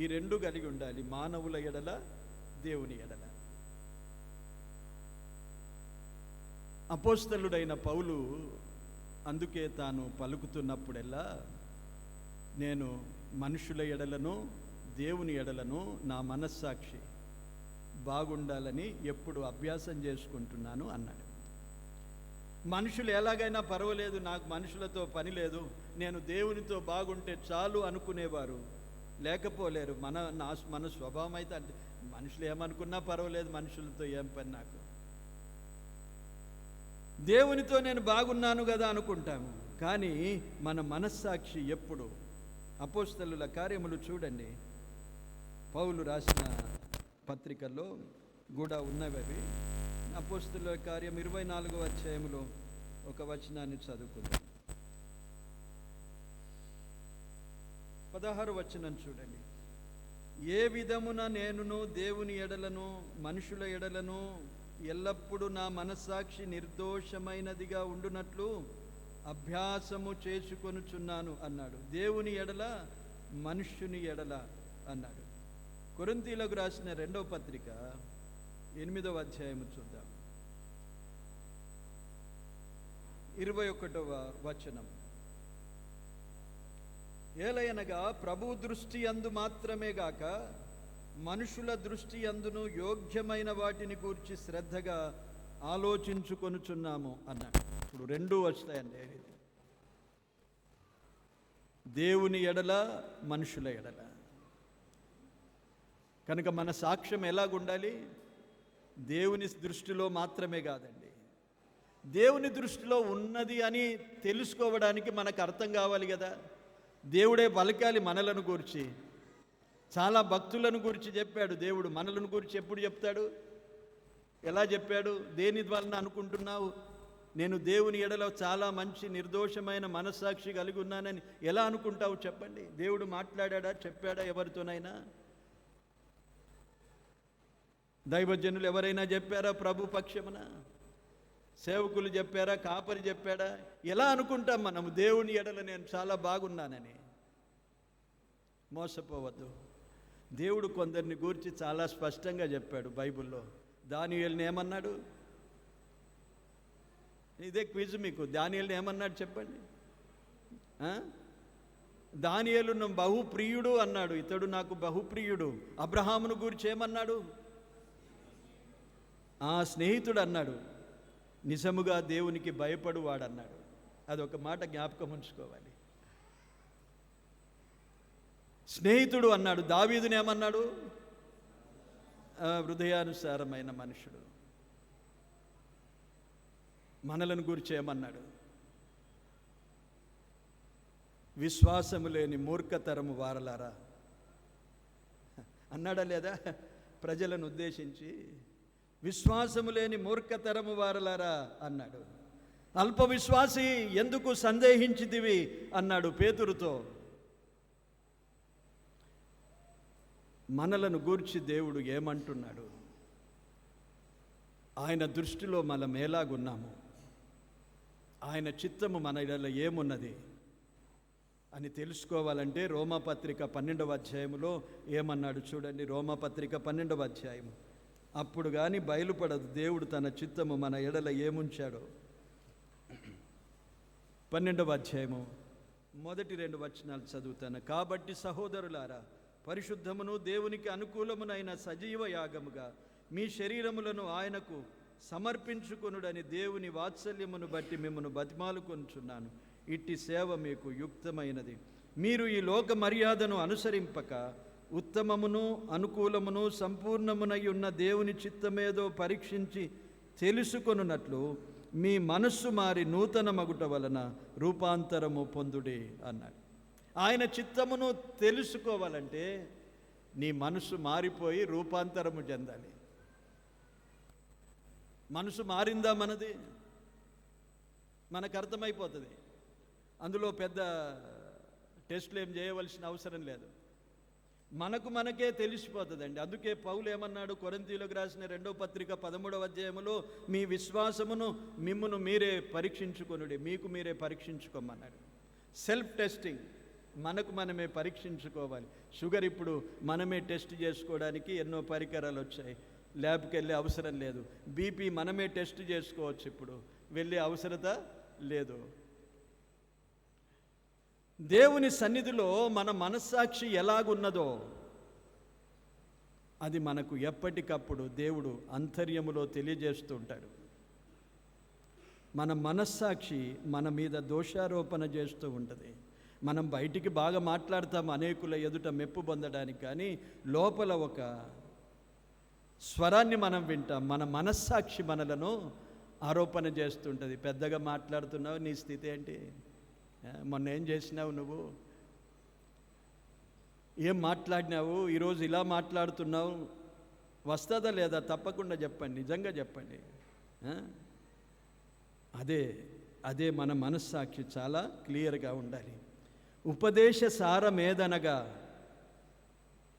Speaker 1: ఈ రెండు కలిగి ఉండాలి, మానవుల ఎడల, దేవుని ఎడల. అపోస్తలుడైన పౌలు అందుకే తాను పలుకుతున్నప్పుడెల్లా నేను మనుషుల ఎడలను, దేవుని ఎడలను నా మనస్సాక్షి బాగుండాలని ఎప్పుడు అభ్యాసం చేసుకుంటున్నాను అన్నాడు. మనుషులు ఎలాగైనా పర్వాలేదు, నాకు మనుషులతో పని లేదు, నేను దేవునితో బాగుంటే చాలు అనుకునేవారు లేకపోలేరు. మన స్వభావం అయితే అంటే మనుషులు ఏమనుకున్నా పర్వాలేదు, మనుషులతో ఏం పని నాకు, దేవునితో నేను బాగున్నాను కదా అనుకుంటాము. కానీ మన మనస్సాక్షి ఎప్పుడు, అపోస్తలుల కార్యములు చూడండి, పౌలు రాసిన పత్రికల్లో కూడా ఉన్నవి. అపోస్తలుల కార్యం 24వ అధ్యాయంలో ఒక వచనాన్ని చదువుకుందాం. 16వ వచనం చూడండి. ఏ విధమున నేనును దేవుని ఎడలను మనుషుల ఎడలను ఎల్లప్పుడూ నా మనస్సాక్షి నిర్దోషమైనదిగా ఉండునట్లు అభ్యాసము చేసుకొనుచున్నాను అన్నాడు. దేవుని ఎడల, మనుష్యుని ఎడల అన్నాడు. కొరింథీయులకు రాసిన 2వ పత్రిక 8వ అధ్యాయం చూద్దాం. 21వ వచనం. ఏలయనగా ప్రభు దృష్టి యందు మాత్రమే గాక మనుషుల దృష్టి యందును యోగ్యమైన వాటిని గూర్చి శ్రద్ధగా ఆలోచించుకొనుచున్నాము అన్నాడు. ఇప్పుడు రెండూ వస్తాయండి. దేవుని ఎడల, మనుషుల ఎడల. కనుక మన సాక్ష్యం ఎలాగుండాలి? దేవుని దృష్టిలో మాత్రమే కాదండి, దేవుని దృష్టిలో ఉన్నది అని తెలుసుకోవడానికి మనకు అర్థం కావాలి కదా. దేవుడే పలకాలి మనలను గురించి. చాలా భక్తులను గురించి చెప్పాడు దేవుడు. మనలను గురించి ఎప్పుడు చెప్తాడు? ఎలా చెప్పాడు? దేని వలన అనుకుంటున్నావు నేను దేవుని ఎడలో చాలా మంచి నిర్దోషమైన మనస్సాక్షి కలిగి ఉన్నానని ఎలా అనుకుంటావు చెప్పండి? దేవుడు మాట్లాడా, చెప్పాడా ఎవరితోనైనా? దైవజనులు ఎవరైనా చెప్పారా ప్రభు పక్షమున? సేవకులు చెప్పారా? కాపరి చెప్పాడా? ఎలా అనుకుంటాం మనము దేవుని ఎడల నేను చాలా బాగున్నానని? మోసపోవద్దు. దేవుడు కొందరిని గూర్చి చాలా స్పష్టంగా చెప్పాడు బైబిల్లో. దానియేలుని ఏమన్నాడు? ఇదే క్విజ్ మీకు. దానియేలుని ఏమన్నాడు చెప్పండి? దానియేలు బహుప్రియుడు అన్నాడు. ఇతడు నాకు బహుప్రియుడు. అబ్రహామును గురించి ఏమన్నాడు? స్నేహితుడు అన్నాడు. నిజముగా దేవునికి భయపడువాడు అన్నాడు. అదొక మాట జ్ఞాపకం ఉంచుకోవాలి. స్నేహితుడు అన్నాడు. దావీదుని ఏమన్నాడు? హృదయానుసారమైన మనుషుడు. మనలను గురించి ఏమన్నాడు? విశ్వాసము లేని మూర్ఖతరము వారలారా అన్నాడా లేదా? ప్రజలను ఉద్దేశించి విశ్వాసము లేని మూర్ఖతరము వారలారా అన్నాడు. అల్ప విశ్వాసి ఎందుకు సందేహించితివి అన్నాడు పేతురుతో. మనలను గూర్చి దేవుడు ఏమంటున్నాడు? ఆయన దృష్టిలో మనం ఎలాగున్నాము, ఆయన చిత్తము మన ఇడలో ఏమున్నది అని తెలుసుకోవాలంటే రోమాపత్రిక 12వ అధ్యాయంలో ఏమన్నాడు చూడండి. రోమాపత్రిక 12వ అధ్యాయం. అప్పుడు కానీ బయలుపడదు దేవుడు తన చిత్తము మన ఎడల ఏముంచాడో. 12వ అధ్యాయము మొదటి 2 వచనాలు చదువుతాను. కాబట్టి సహోదరులారా, పరిశుద్ధమును దేవునికి అనుకూలమునైన సజీవ యాగముగా మీ శరీరములను ఆయనకు సమర్పించుకొనుడని దేవుని వాత్సల్యమును బట్టి మిమ్మను బతిమాలుకొనుచున్నాను. ఇట్టి సేవ మీకు యుక్తమైనది. మీరు ఈ లోక మర్యాదను అనుసరింపక ఉత్తమమును అనుకూలమును సంపూర్ణమునై ఉన్న దేవుని చిత్తమేదో పరీక్షించి తెలుసుకొనున్నట్లు మీ మనస్సు మారి నూతన మగుట వలన రూపాంతరము పొందుడి అన్నాడు. ఆయన చిత్తమును తెలుసుకోవాలంటే నీ మనసు మారిపోయి రూపాంతరము చెందాలి. మనసు మారిందా మనది? మనకు అర్థమైపోతుంది. అందులో పెద్ద టెస్టులు ఏం చేయవలసిన అవసరం లేదు. మనకే తెలిసిపోతుందండి. అందుకే పౌలు ఏమన్నాడు? కొరింథీయులకు రాసిన 2వ పత్రిక 13వ అధ్యాయములో మీ విశ్వాసమును మిమ్మును మీరే పరీక్షించుకొనుడి. మీకు మీరే పరీక్షించుకోమన్నాడు. Self testing. మనమే పరీక్షించుకోవాలి. షుగర్ ఇప్పుడు మనమే టెస్ట్ చేసుకోవడానికి ఎన్నో పరికరాలు వచ్చాయి. ల్యాబ్కి వెళ్ళే అవసరం లేదు. బీపీ మనమే టెస్ట్ చేసుకోవచ్చు. ఇప్పుడు వెళ్ళే అవసరత లేదు. దేవుని సన్నిధిలో మన మనస్సాక్షి ఎలాగున్నదో అది మనకు ఎప్పటికప్పుడు దేవుడు అంతర్యములో తెలియజేస్తూ ఉంటాడు. మన మనస్సాక్షి మన మీద దోషారోపణ చేస్తూ ఉంటుంది. మనం బయటికి బాగా మాట్లాడతాం అనేకుల ఎదుట మెప్పు పొందడానికి, కానీ లోపల ఒక స్వరాన్ని మనం వింటాం. మన మనస్సాక్షి మనలను ఆరోపణ చేస్తుంటుంది. పెద్దగా మాట్లాడుతున్నావు, నీ స్థితి ఏంటి? మొన్న ఏం చేసినావు? నువ్వు ఏం మాట్లాడినావు? ఈరోజు ఇలా మాట్లాడుతున్నావు. వస్తుందా లేదా? తప్పకుండా చెప్పండి, నిజంగా చెప్పండి. అదే మన మనస్సాక్షి చాలా క్లియర్గా ఉండాలి. ఉపదేశ సారమేదనగా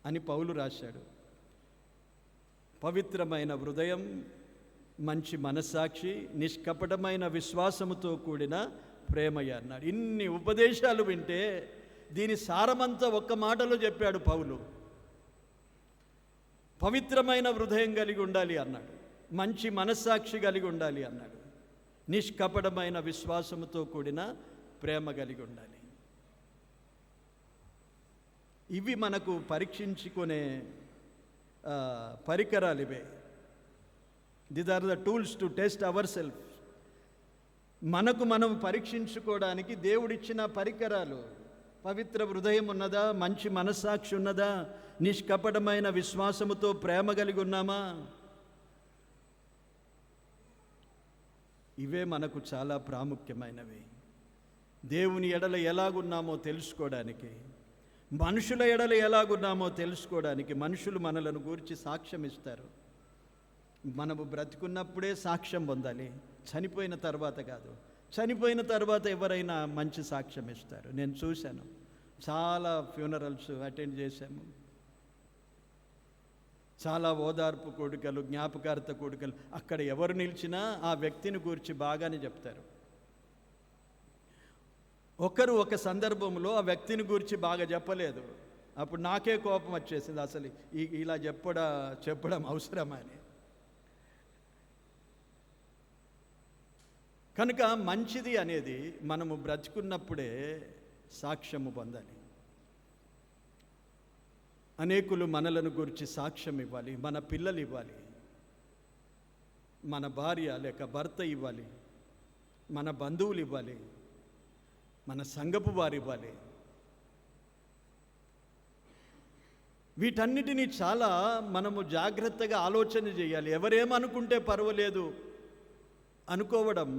Speaker 1: అని పౌలు రాశాడు. పవిత్రమైన హృదయం, మంచి మనస్సాక్షి, నిష్కపటమైన విశ్వాసముతో కూడిన ప్రేమయ్య అన్నాడు. ఇన్ని ఉపదేశాలు వింటే దీని సారమంతా ఒక్క మాటలో చెప్పాడు పౌలు. పవిత్రమైన హృదయం కలిగి ఉండాలి అన్నాడు, మంచి మనస్సాక్షి కలిగి ఉండాలి అన్నాడు, నిష్కపటమైన విశ్వాసముతో కూడిన ప్రేమ కలిగి ఉండాలి. ఇవి మనకు పరీక్షించుకునే పరికరాలు ఇవే. These are the tools to test our self. మనకు మనం పరీక్షించుకోవడానికి దేవుడిచ్చిన పరికరాలు. పవిత్ర హృదయం ఉన్నదా, మంచి మనస్సాక్షి ఉన్నదా, నిష్కపటమైన విశ్వాసముతో ప్రేమ కలిగి ఉన్నామా? ఇవే మనకు చాలా ప్రాముఖ్యమైనవి. దేవుని ఎడల ఎలాగున్నామో తెలుసుకోవడానికి, మనుషుల ఎడల ఎలాగున్నామో తెలుసుకోవడానికి. మనుషులు మనలను గురించి సాక్ష్యం ఇస్తారు. మనము బ్రతికున్నప్పుడే సాక్ష్యం పొందాలి, చనిపోయిన తర్వాత కాదు. చనిపోయిన తర్వాత ఎవరైనా మంచి సాక్ష్యం ఇస్తారు. నేను చూశాను, చాలా ఫ్యూనరల్స్ అటెండ్ చేశాము. చాలా ఓదార్పు కూడికలు, జ్ఞాపకార్థ కూడికలు. అక్కడ ఎవరు నిలిచినా ఆ వ్యక్తిని గురించి బాగానే చెప్తారు. ఒకరు ఒక సందర్భంలో ఆ వ్యక్తిని గురించి బాగా చెప్పలేదు. అప్పుడు నాకే కోపం వచ్చేసింది, అసలు ఇలా చెప్పడం అవసరమా అని. కనుక మంచిది అనేది మనము బ్రతుకున్నప్పుడే సాక్ష్యము పొందాలి. అనేకులు మనలను గురించి సాక్ష్యం ఇవ్వాలి. మన పిల్లలు ఇవ్వాలి, మన భార్య లేక భర్త ఇవ్వాలి, మన బంధువులు ఇవ్వాలి, మన సంఘపు వారు ఇవ్వాలి. వీటన్నిటినీ చాలా మనము జాగ్రత్తగా ఆలోచన చేయాలి. ఎవరేమనుకుంటే పర్వాలేదు అనుకోవడం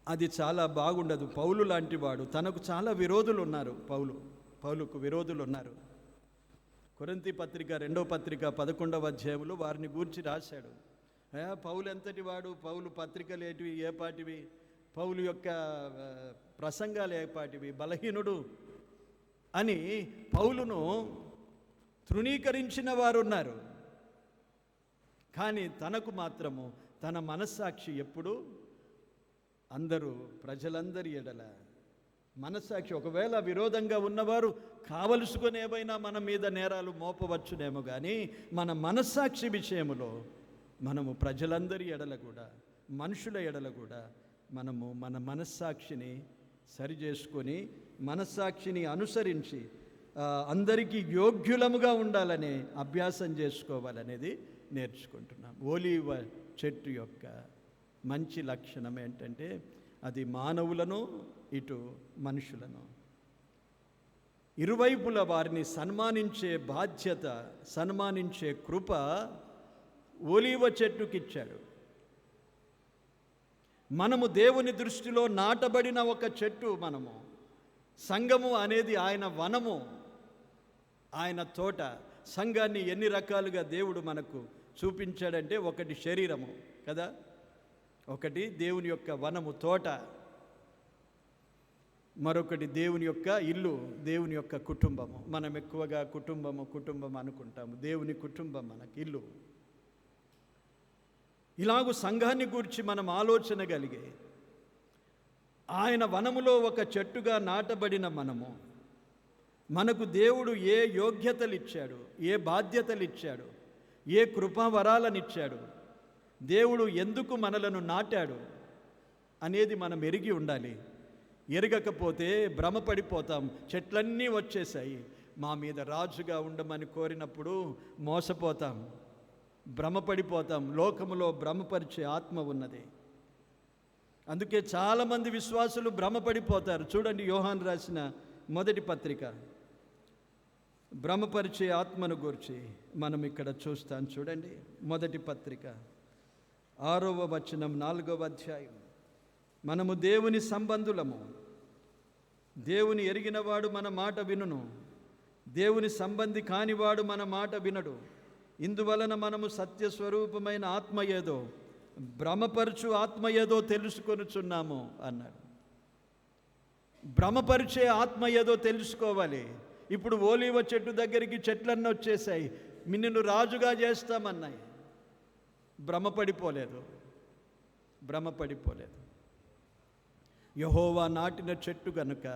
Speaker 1: అది చాలా బాగుండదు. పౌలు లాంటి వాడు, తనకు చాలా విరోధులు ఉన్నారు. పౌలుకు విరోధులు ఉన్నారు. కొరింథీ పత్రిక 2వ పత్రిక 11వ అధ్యాయంలో వారిని గూర్చి రాశాడు. పౌలు ఎంతటి వాడు, పౌలు పత్రికలు ఏ పాటివి, పౌలు యొక్క ప్రసంగాలు ఏ పాటివి, బలహీనుడు అని పౌలును తృణీకరించిన వారు ఉన్నారు. కానీ తనకు మాత్రము తన మనస్సాక్షి ఎప్పుడు ప్రజలందరి ఎడల మనస్సాక్షి. ఒకవేళ విరోధంగా ఉన్నవారు కావలసుకొని ఏవైనా మన మీద నేరాలు మోపవచ్చునేమో, కానీ మన మనస్సాక్షి విషయములో మనము ప్రజలందరి ఎడల కూడా, మనుషుల ఎడల కూడా మనము మన మనస్సాక్షిని సరిచేసుకొని, మనస్సాక్షిని అనుసరించి అందరికీ యోగ్యులముగా ఉండాలనే అభ్యాసం చేసుకోవాలనేది నేర్చుకుంటున్నాం. ఓలీవ చెట్టు యొక్క మంచి లక్షణం ఏంటంటే అది మానవులను, ఇటు మనుషులను ఇరువైపుల వారిని సన్మానించే బాధ్యత, సన్మానించే కృప ఓలీవ చెట్టుకిచ్చాడు. మనము దేవుని దృష్టిలో నాటబడిన ఒక చెట్టు. మనము సంఘము అనేది ఆయన వనము, ఆయన తోట. సంఘాన్ని ఎన్ని రకాలుగా దేవుడు మనకు చూపించాడంటే, ఒకటి శరీరము కదా, ఒకటి దేవుని యొక్క వనము, తోట, మరొకటి దేవుని యొక్క ఇల్లు, దేవుని యొక్క కుటుంబము. మనం ఎక్కువగా కుటుంబం అనుకుంటాము. దేవుని కుటుంబం మనకి ఇల్లు. ఇలాగూ సంఘాన్ని గురించి మనం ఆలోచన కలిగే, ఆయన వనములో ఒక చెట్టుగా నాటబడిన మనకు దేవుడు ఏ యోగ్యతలు ఇచ్చాడు, ఏ బాధ్యతలు ఇచ్చాడు, ఏ కృపావరాలనిచ్చాడు, దేవుడు ఎందుకు మనలను నాటాడు అనేది మనం ఎరిగి ఉండాలి. ఎరగకపోతే భ్రమపడిపోతాం. చెట్లన్నీ వచ్చేసాయి, మా మీద రాజుగా ఉండమని కోరినప్పుడు మోసపోతాం, భ్రమపడిపోతాం. లోకములో భ్రమపరిచే ఆత్మ ఉన్నది. అందుకే చాలామంది విశ్వాసులు భ్రమపడిపోతారు. చూడండి, యోహాను రాసిన మొదటి పత్రిక, భ్రమపరిచే ఆత్మను గురించి మనం ఇక్కడ చూస్తాం. చూడండి, మొదటి పత్రిక 6వ వచనం 4వ అధ్యాయం. మనము దేవుని సంబంధులము, దేవుని ఎరిగినవాడు మన మాట వినును, దేవుని సంబంధి కానివాడు మన మాట వినడు. ఇందువలన మనము సత్యస్వరూపమైన ఆత్మ ఏదో, భ్రమపరచు ఆత్మ ఏదో తెలుసుకొనుచున్నాము అన్నాడు. భ్రమపరిచే ఆత్మ ఏదో తెలుసుకోవాలి. ఇప్పుడు ఓలీవ చెట్టు దగ్గరికి చెట్లన్నీ వచ్చేసాయి, నిన్ను రాజుగా చేస్తామన్నాయి. భ్రమపడిపోలేదు. యెహోవా నాటిన చెట్టు గనుక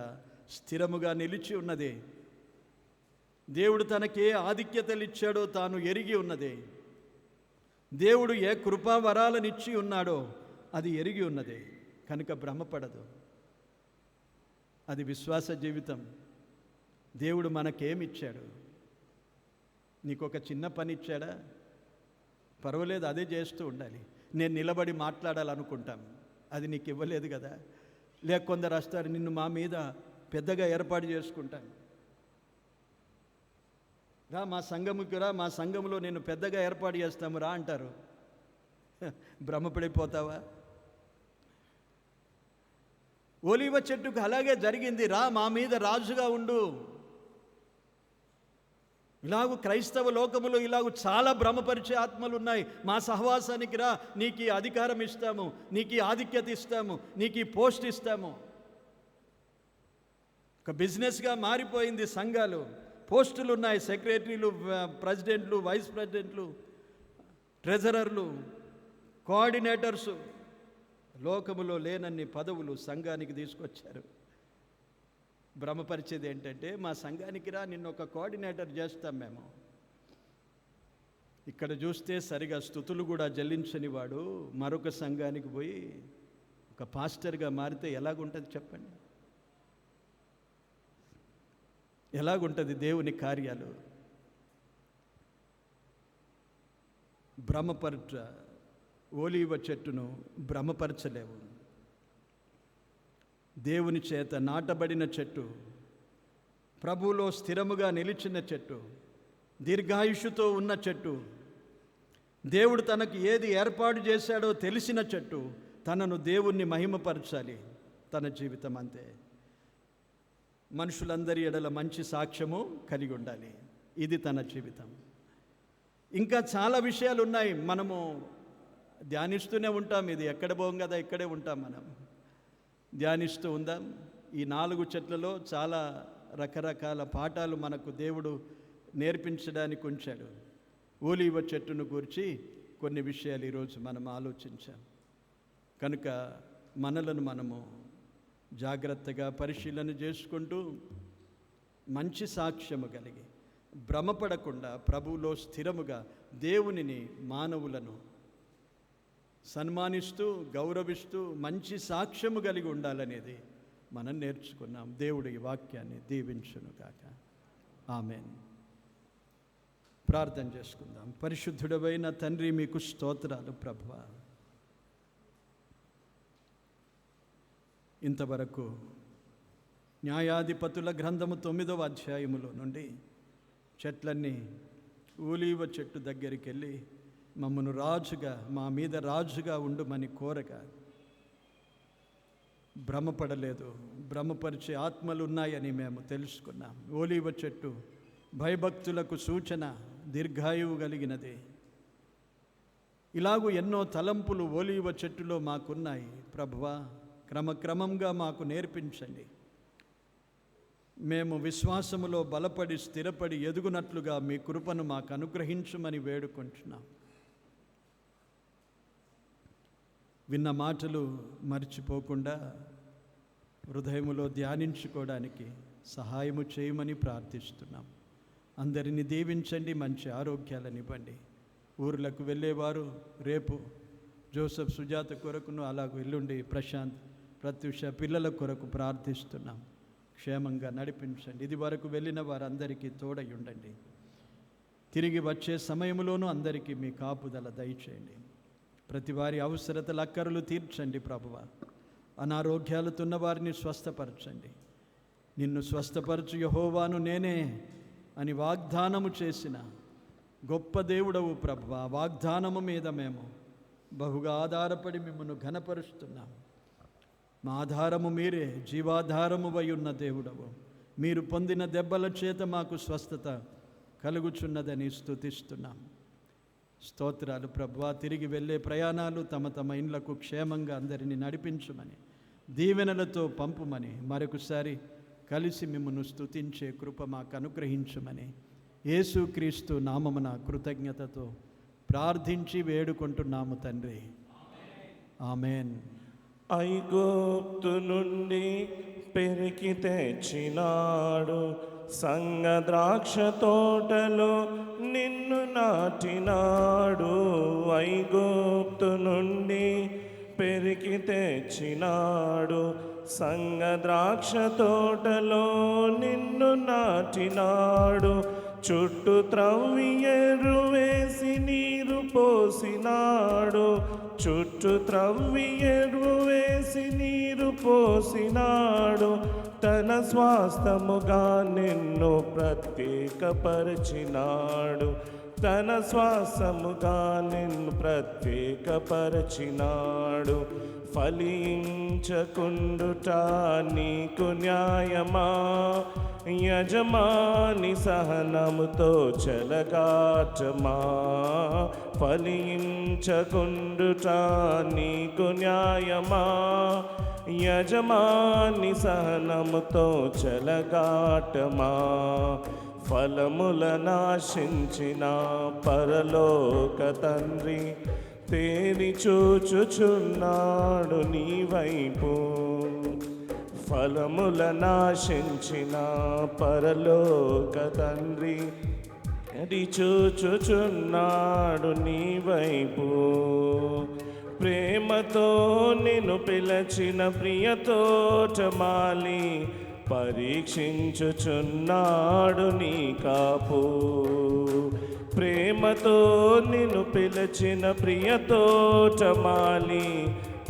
Speaker 1: స్థిరముగా నిలిచి ఉన్నది. దేవుడు తనకే ఆధిక్యతలు ఇచ్చాడో తాను ఎరిగి ఉన్నదే. దేవుడు ఏ కృపా వరాలనిచ్చి ఉన్నాడో అది ఎరిగి ఉన్నదే. కనుక భ్రమపడదు. అది విశ్వాస జీవితం. దేవుడు మనకేమిచ్చాడు? నీకొక చిన్న పని ఇచ్చాడా? పర్వాలేదు, అదే చేస్తూ ఉండాలి. నేను నిలబడి మాట్లాడాలనుకుంటాం, అది నీకు ఇవ్వలేదు కదా. లేక కొందరు వస్తారు, నిన్ను మా మీద పెద్దగా ఏర్పాటు చేసుకుంటాను, రా మా సంఘముకి రా, మా సంఘంలో నేను పెద్దగా ఏర్పాటు చేస్తాము రా అంటారు. భ్రమపడిపోతావా? ఒలీవ చెట్టుకు అలాగే జరిగింది. రా మా మీద రాజుగా ఉండు. ఇలాగూ క్రైస్తవ లోకములో ఇలాగూ చాలా భ్రమపరిచే ఆత్మలు ఉన్నాయి. మా సహవాసానికి రా, నీకు ఈ అధికారం ఇస్తాము, నీకు ఈ ఆధిక్యత ఇస్తాము, నీకు ఈ పోస్ట్ ఇస్తాము. ఒక బిజినెస్గా మారిపోయింది సంఘాలు. పోస్టులు ఉన్నాయి, సెక్రటరీలు, ప్రెసిడెంట్లు, వైస్ ప్రెసిడెంట్లు, ట్రెజరర్లు, కోఆర్డినేటర్సు. లోకములో లేనన్ని పదవులు సంఘానికి తీసుకొచ్చారు. భ్రమపరిచేది ఏంటంటే, మా సంఘానికి రా, నిన్ను ఒక కోఆర్డినేటర్ చేస్తాం మేము. ఇక్కడ చూస్తే సరిగా స్తుతులు కూడా జల్లించని వాడు మరొక సంఘానికి పోయి ఒక పాస్టర్గా మారితే ఎలాగుంటుంది చెప్పండి? ఎలాగుంటుంది దేవుని కార్యాలు? ఓలీవ చెట్టును భ్రమపరచలేవు. దేవుని చేత నాటబడిన చెట్టు, ప్రభువులో స్థిరముగా నిలిచిన చెట్టు, దీర్ఘాయుషుతో ఉన్న చెట్టు, దేవుడు తనకు ఏది ఏర్పాటు చేశాడో తెలిసిన చెట్టు, తనను దేవుణ్ణి మహిమపరచాలి తన జీవితం అంతే. మనుషులందరి ఎడల మంచి సాక్ష్యము కలిగి ఉండాలి. ఇది తన జీవితం. ఇంకా చాలా విషయాలు ఉన్నాయి, మనము ధ్యానిస్తూనే ఉంటాం. ఇది ఎక్కడ పోం కదా, ఇక్కడే ఉంటాం మనం. ధ్యానిస్తూ ఉందాం. ఈ 4 చెట్లలో చాలా రకరకాల పాఠాలు మనకు దేవుడు నేర్పించడానికి ఉంచాడు. ఓలీవ చెట్టును గురించి కొన్ని విషయాలు ఈరోజు మనం ఆలోచించాం. కనుక మనలను మనము జాగ్రత్తగా పరిశీలన చేసుకుంటూ మంచి సాక్ష్యము కలిగి భ్రమపడకుండా ప్రభువులో స్థిరముగా దేవునిని, మానవులను సన్మానిస్తూ గౌరవిస్తూ మంచి సాక్ష్యము కలిగి ఉండాలనేది మనం నేర్చుకున్నాం. దేవుడి వాక్యాన్ని దీవించునుగాక. ఆమేన్. ప్రార్థన చేసుకుందాం. పరిశుద్ధుడవైన తండ్రి, మీకు స్తోత్రాలు ప్రభువా. ఇంతవరకు న్యాయాధిపతుల గ్రంథము 9వ అధ్యాయములో నుండి చెట్లన్నీ ఓలీవ చెట్టు దగ్గరికి వెళ్ళి మమ్మను రాజుగా, మా మీద రాజుగా ఉండుమని కోరగా భ్రమపడలేదు. భ్రమపరిచే ఆత్మలు ఉన్నాయని మేము తెలుసుకున్నాం. ఓలీవ చెట్టు భయభక్తులకు సూచన, దీర్ఘాయువు కలిగినది. ఇలాగూ ఎన్నో తలంపులు ఓలీవ చెట్టులో మాకున్నాయి ప్రభువా. క్రమక్రమంగా మాకు నేర్పించండి. మేము విశ్వాసములో బలపడి స్థిరపడి ఎదుగునట్లుగా మీ కృపను మాకు అనుగ్రహించుమని వేడుకుంటున్నాం. విన్న మాటలు మర్చిపోకుండా హృదయములో ధ్యానించుకోవడానికి సహాయము చేయమని ప్రార్థిస్తున్నాం. అందరినీ దీవించండి, మంచి ఆరోగ్యాలను ఇవ్వండి. ఊర్లకు వెళ్ళేవారు రేపు జోసెఫ్, సుజాత కొరకును, అలాగూ ఎల్లుండి ప్రశాంత్, ప్రత్యూష పిల్లల కొరకు ప్రార్థిస్తున్నాం. క్షేమంగా నడిపించండి. ఇది వరకు వెళ్ళిన వారందరికీ తోడై ఉండండి. తిరిగి వచ్చే సమయంలోనూ అందరికీ మీ కాపుదల దయచేయండి. ప్రతి వారి అవసరతల అక్కరలు తీర్చండి ప్రభువా. అనారోగ్యాలతో ఉన్న వారిని స్వస్థపరచండి. నిన్ను స్వస్థపరచు యెహోవాను నేనే అని వాగ్దానము చేసిన గొప్ప దేవుడవు ప్రభువా. వాగ్దానము మీద మేము బహుగా ఆధారపడి మిమ్మల్ని ఘనపరుస్తున్నాము. మా ఆధారము మీరే, జీవాధారము వై ఉన్న దేవుడవు. మీరు పొందిన దెబ్బల చేత మాకు స్వస్థత కలుగుచున్నదని స్తుతిస్తున్నాం. స్తోత్రాలు ప్రభువా. తిరిగి వెళ్ళే ప్రయాణాలు తమ తమ ఇండ్లకు క్షేమంగా అందరినీ నడిపించుమని, దీవెనలతో పంపుమని, మరొకసారి కలిసి మిమ్మల్ని స్తుతించే కృప మాకు అనుగ్రహించుమని యేసుక్రీస్తు నామమున కృతజ్ఞతతో ప్రార్థించి వేడుకుంటున్నాము తండ్రి. ఆమేన్.
Speaker 2: ఐగుప్తు నుండి పెరికి తెచ్చినాడు, సంగ ద్రాక్ష తోటలో నిన్ను నాటినాడు, ఐగుప్తు నుండి పెరికి తెచ్చినాడు. సంగ ద్రాక్ష తోటలో నిన్ను నాటినాడు, చుట్టూ త్రవ్వి ఎరు వేసి నీరు పోసినాడు, చుట్టూ త్రవ్వి ఎరు వేసి నీరు పోసినాడు. తన స్వాస్థముగా నిన్ను ప్రత్యేకపరచినాడు, తన శ్వాసముగా నిన్ను ప్రత్యేకపరచినాడు. ఫలించకుండుట నీకు న్యాయమా, యజమాని సహనముతో చెలగాటమా. ఫలించకుండుట నీకు న్యాయమా, యజమాని సహనముతో చెలగాటమా. ఫలములనాశించిన పరలోక తండ్రి తేరి చూచుచున్నాడు నీ వైపు. ఫలములనాశించిన పరలోక తండ్రి తేరి చూచుచున్నాడు నీ వైపు. ప్రేమతో నిన్ను పిలచిన ప్రియతోటమాలి పరీక్షించుచున్నాడు నీ కాపు. ప్రేమతో నిన్ను పిలచిన ప్రియతోటమాలి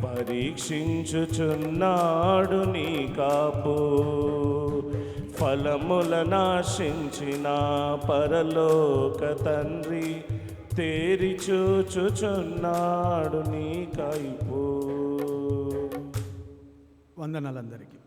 Speaker 2: పరీక్షించుచున్నాడు నీ కాపు. ఫలములనాశించిన పరలోక తండ్రి తేరి చూచుచున్నాడు నీ కైపు.
Speaker 1: వందనాలందరికీ.